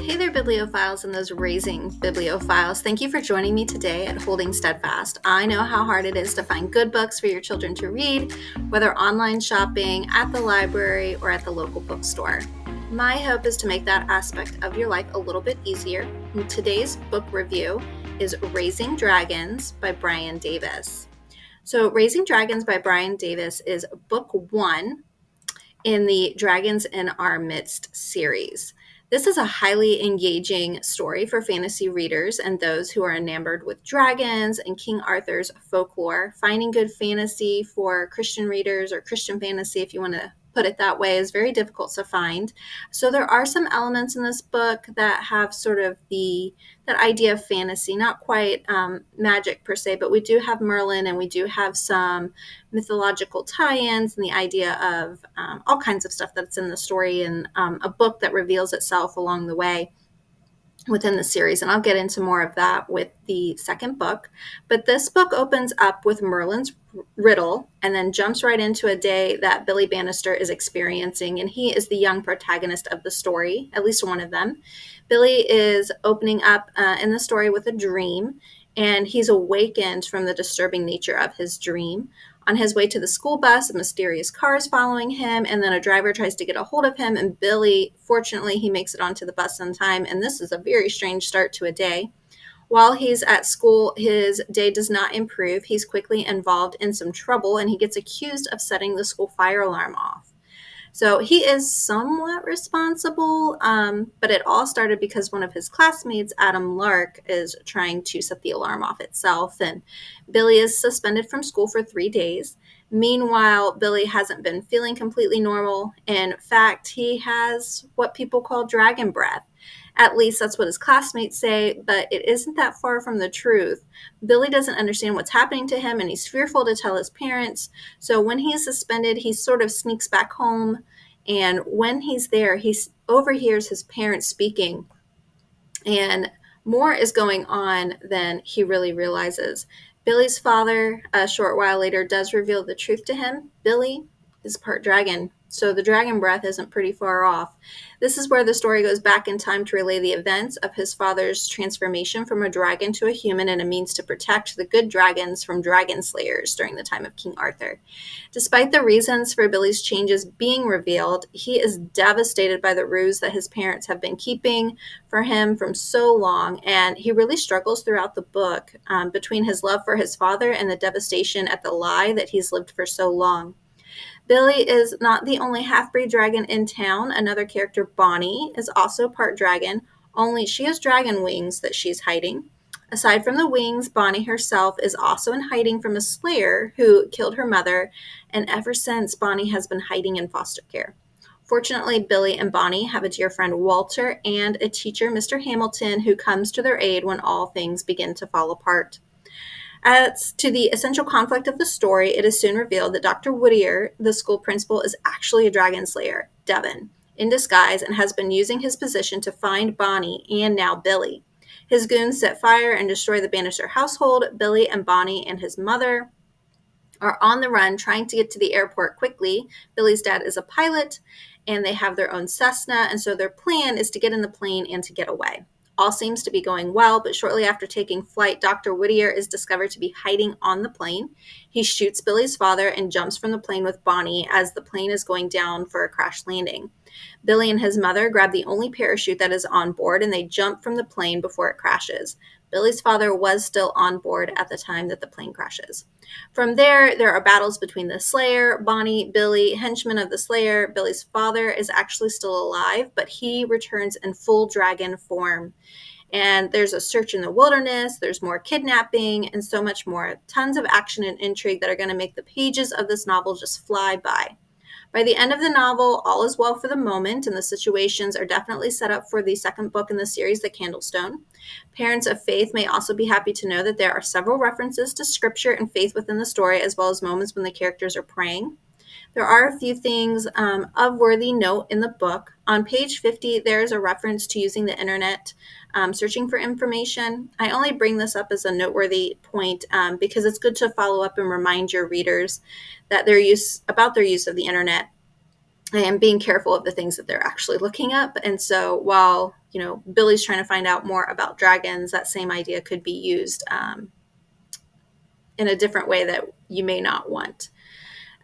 Hey there, bibliophiles and those raising bibliophiles. Thank you for joining me today at Holding Steadfast. I know how hard it is to find good books for your children to read, whether online shopping, at the library, or at the local bookstore. My hope is to make that aspect of your life a little bit easier. And today's book review is Raising Dragons by Bryan Davis. So, Raising Dragons by Bryan Davis is book one in the Dragons in Our Midst series. This is a highly engaging story for fantasy readers and those who are enamored with dragons and King Arthur's folklore. Finding good fantasy for Christian readers, or Christian fantasy if you want to put it that way, is very difficult to find. So there are some elements in this book that have sort of that idea of fantasy, not quite magic per se, but we do have Merlin and we do have some mythological tie-ins and the idea of all kinds of stuff that's in the story, and a book that reveals itself along the way within the series. And I'll get into more of that with the second book. But this book opens up with Merlin's riddle and then jumps right into a day that Billy Bannister is experiencing. And he is the young protagonist of the story, at least one of them. Billy is opening up in the story with a dream, and he's awakened from the disturbing nature of his dream. On his way to the school bus, a mysterious car is following him, and then a driver tries to get a hold of him, and Billy, fortunately, he makes it onto the bus on time, and this is a very strange start to a day. While he's at school, his day does not improve. He's quickly involved in some trouble, and he gets accused of setting the school fire alarm off. So he is somewhat responsible, but it all started because one of his classmates, Adam Lark, is trying to set the alarm off itself, and Billy is suspended from school for 3 days. Meanwhile, Billy hasn't been feeling completely normal. In fact, he has what people call dragon breath. At least that's what his classmates say, but it isn't that far from the truth. Billy doesn't understand what's happening to him, and he's fearful to tell his parents. So when he is suspended, he sort of sneaks back home. And when he's there, he overhears his parents speaking. And more is going on than he really realizes. Billy's father, a short while later, does reveal the truth to him. Billy is part dragon, so the dragon breath isn't pretty far off. This is where the story goes back in time to relay the events of his father's transformation from a dragon to a human, and a means to protect the good dragons from dragon slayers during the time of King Arthur. Despite the reasons for Billy's changes being revealed, he is devastated by the ruse that his parents have been keeping for him from so long, and he really struggles throughout the book between his love for his father and the devastation at the lie that he's lived for so long. Billy is not the only half-breed dragon in town. Another character, Bonnie, is also part dragon, only she has dragon wings that she's hiding. Aside from the wings, Bonnie herself is also in hiding from a slayer who killed her mother, and ever since, Bonnie has been hiding in foster care. Fortunately, Billy and Bonnie have a dear friend, Walter, and a teacher, Mr. Hamilton, who comes to their aid when all things begin to fall apart. As to the essential conflict of the story, it is soon revealed that Dr. Whittier, the school principal, is actually a dragon slayer, Devon, in disguise, and has been using his position to find Bonnie and now Billy. His goons set fire and destroy the Bannister household. Billy and Bonnie and his mother are on the run trying to get to the airport quickly. Billy's dad is a pilot, and they have their own Cessna, and so their plan is to get in the plane and to get away. All seems to be going well, but shortly after taking flight, Dr. Whittier is discovered to be hiding on the plane. He shoots Billy's father and jumps from the plane with Bonnie as the plane is going down for a crash landing. Billy and his mother grab the only parachute that is on board, and they jump from the plane before it crashes. Billy's father was still on board at the time that the plane crashes. From there are battles between the Slayer, Bonnie, Billy, henchmen of the Slayer. Billy's father is actually still alive, but he returns in full dragon form. And there's a search in the wilderness, there's more kidnapping, and so much more. Tons of action and intrigue that are going to make the pages of this novel just fly by. By the end of the novel, all is well for the moment, and the situations are definitely set up for the second book in the series, The Candlestone. Parents of faith may also be happy to know that there are several references to scripture and faith within the story, as well as moments when the characters are praying. There are a few things of worthy note in the book. On page 50, there is a reference to using the internet, searching for information. I only bring this up as a noteworthy point because it's good to follow up and remind your readers that about their use of the internet. and being careful of the things that they're actually looking up. And so while, Billy's trying to find out more about dragons, that same idea could be used in a different way that you may not want.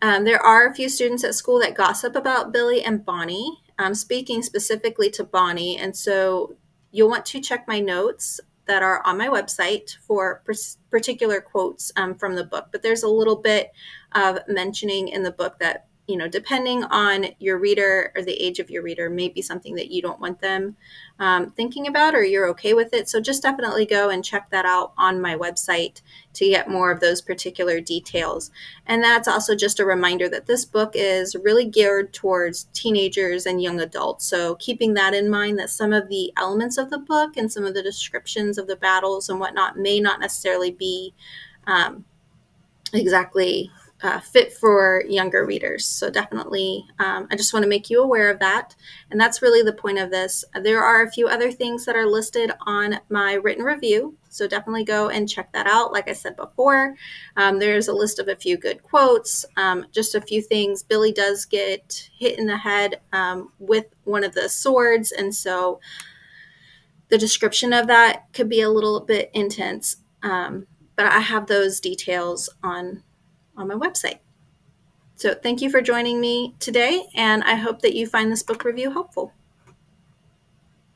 There are a few students at school that gossip about Billy and Bonnie, speaking specifically to Bonnie. And so you'll want to check my notes that are on my website for particular quotes from the book. But there's a little bit of mentioning in the book that, depending on your reader or the age of your reader, may be something that you don't want them thinking about, or you're okay with it. So just definitely go and check that out on my website to get more of those particular details. And that's also just a reminder that this book is really geared towards teenagers and young adults. So keeping that in mind, that some of the elements of the book and some of the descriptions of the battles and whatnot may not necessarily be exactly fit for younger readers. So definitely, I just want to make you aware of that. And that's really the point of this. There are a few other things that are listed on my written review. So definitely go and check that out. Like I said before, there's a list of a few good quotes, just a few things. Billy does get hit in the head with one of the swords. And so the description of that could be a little bit intense. But I have those details on my website. So thank you for joining me today, and I hope that you find this book review helpful.